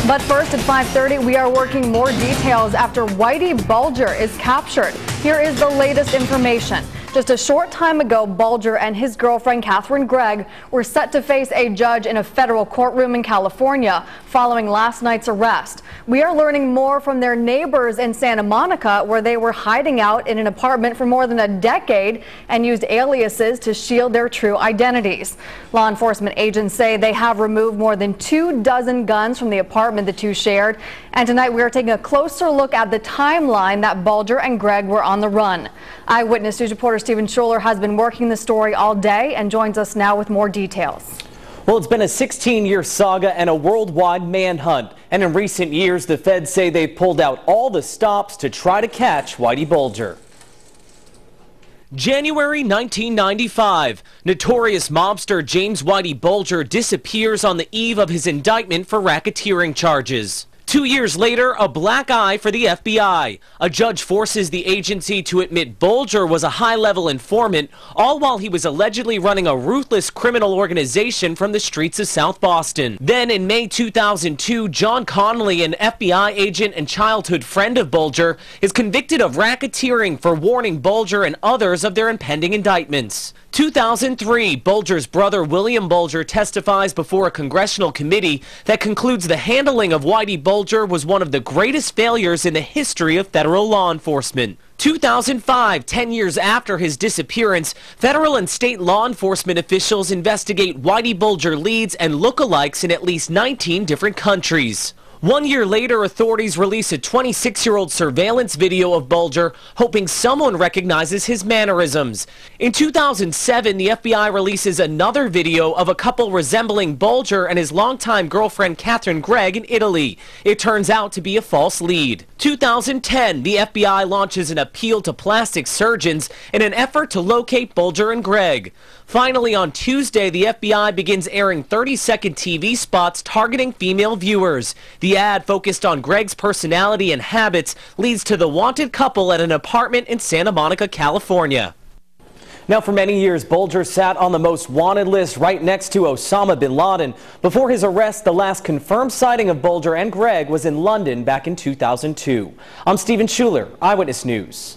But first at 5:30, we are working more details after Whitey Bulger is captured. Here is the latest information. Just a short time ago, Bulger and his girlfriend, Catherine Gregg, were set to face a judge in a federal courtroom in California following last night's arrest. We are learning more from their neighbors in Santa Monica, where they were hiding out in an apartment for more than a decade and used aliases to shield their true identities. Law enforcement agents say they have removed more than 24 guns from the apartment the two shared. And tonight we are taking a closer look at the timeline that Bulger and Gregg were on the run. Eyewitness News reporter Stephen Schuler has been working the story all day and joins us now with more details. Well, it's been a 16-year saga and a worldwide manhunt. And in recent years, the feds say they've pulled out all the stops to try to catch Whitey Bulger. January 1995, notorious mobster James Whitey Bulger disappears on the eve of his indictment for racketeering charges. 2 years later, a black eye for the FBI. A judge forces the agency to admit Bulger was a high-level informant, all while he was allegedly running a ruthless criminal organization from the streets of South Boston. Then in May 2002, John Connolly, an FBI agent and childhood friend of Bulger, is convicted of racketeering for warning Bulger and others of their impending indictments. 2003, Bulger's brother William Bulger testifies before a congressional committee that concludes the handling of Whitey Bulger was one of the greatest failures in the history of federal law enforcement. 2005, 10 years after his disappearance, federal and state law enforcement officials investigate Whitey Bulger leads and lookalikes in at least 19 different countries. 1 year later, authorities release a 26-year-old surveillance video of Bulger, hoping someone recognizes his mannerisms. In 2007, the FBI releases another video of a couple resembling Bulger and his longtime girlfriend Catherine Gregg in Italy. It turns out to be a false lead. 2010, the FBI launches an appeal to plastic surgeons in an effort to locate Bulger and Gregg. Finally, on Tuesday, the FBI begins airing 30-second TV spots targeting female viewers. The ad, focused on Gregg's personality and habits, leads to the wanted couple at an apartment in Santa Monica, California. Now, for many years, Bulger sat on the most wanted list right next to Osama bin Laden. Before his arrest, the last confirmed sighting of Bulger and Gregg was in London back in 2002. I'm Stephen Schuler, Eyewitness News.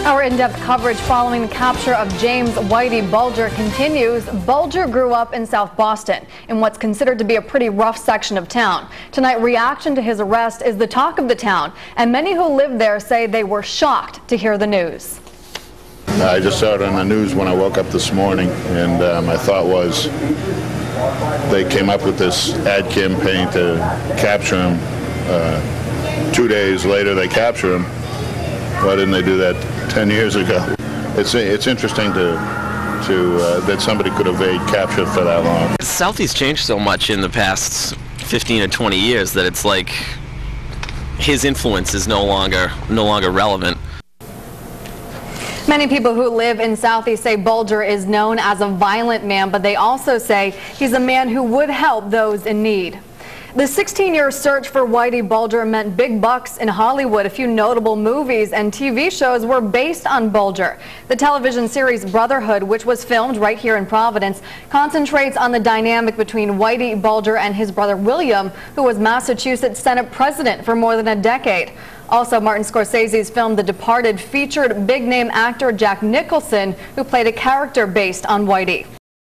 Our in-depth coverage following the capture of James Whitey Bulger continues. Bulger grew up in South Boston, in what's considered to be a pretty rough section of town. Tonight, reaction to his arrest is the talk of the town, and many who live there say they were shocked to hear the news. I just saw it on the news when I woke up this morning, and my thought was they came up with this ad campaign to capture him. 2 days later, they capture him. Why didn't they do that 10 years ago? It's interesting that somebody could evade capture for that long. Southie's changed so much in the past 15 or 20 years that it's like his influence is no longer relevant. Many people who live in Southie say Bulger is known as a violent man, but they also say he's a man who would help those in need. The 16-year search for Whitey Bulger meant big bucks in Hollywood. A few notable movies and TV shows were based on Bulger. The television series Brotherhood, which was filmed right here in Providence, concentrates on the dynamic between Whitey Bulger and his brother William, who was Massachusetts Senate president for more than a decade. Also, Martin Scorsese's film The Departed featured big-name actor Jack Nicholson, who played a character based on Whitey.